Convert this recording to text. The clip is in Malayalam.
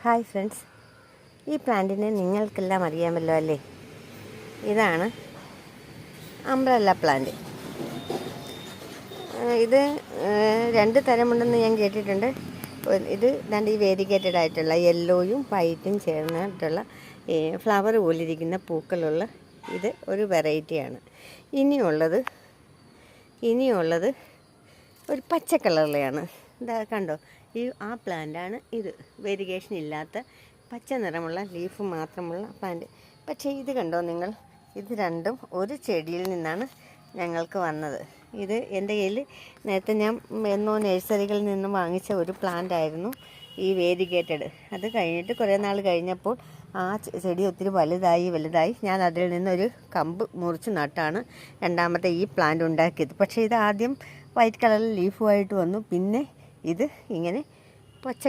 ഹായ് ഫ്രണ്ട്സ്, ഈ പ്ലാന്റിനെ നിങ്ങൾക്കെല്ലാം അറിയാമല്ലോ അല്ലേ? ഇതാണ് അംബ്രല്ല പ്ലാന്റ്. ഇത് രണ്ട് തരമുണ്ടെന്ന് ഞാൻ കേട്ടിട്ടുണ്ട്. ഇത് രണ്ട് ഈ വേരിഗേറ്റഡ് ആയിട്ടുള്ള യെല്ലോയും വൈറ്റും ചേർന്നിട്ടുള്ള ഫ്ലവർ പോലിരിക്കുന്ന പൂക്കളുള്ള ഇത് ഒരു വെറൈറ്റിയാണ്. ഇനിയുള്ളത് ഒരു പച്ച കളറിലെയാണ്. ഇതാ കണ്ടോ, ആ പ്ലാന്റാണ് ഇത്. വേരിഗേഷൻ ഇല്ലാത്ത പച്ച നിറമുള്ള ലീഫ് മാത്രമുള്ള പ്ലാന്റ്. പക്ഷേ ഇത് കണ്ടോ നിങ്ങൾ, ഇത് രണ്ടും ഒരു ചെടിയിൽ നിന്നാണ് ഞങ്ങൾക്ക് വന്നത്. ഇത് എൻ്റെ കയ്യിൽ നേരത്തെ ഞാൻ എന്നോ നഴ്സറികളിൽ നിന്നും വാങ്ങിച്ച ഒരു പ്ലാന്റ് ആയിരുന്നു ഈ വേരിഗേറ്റഡ്. അത് കഴിഞ്ഞിട്ട് കുറേ നാൾ കഴിഞ്ഞപ്പോൾ ആ ചെടി ഒത്തിരി വലുതായി ഞാൻ അതിൽ നിന്നൊരു കമ്പ് മുറിച്ച് നട്ടാണ് രണ്ടാമത്തെ ഈ പ്ലാന്റ് ഉണ്ടാക്കിയത്. പക്ഷേ ഇത് ആദ്യം വൈറ്റ് കളറിൽ ലീഫുമായിട്ട് വന്നു, പിന്നെ ഇത് ഇങ്ങനെ പച്ച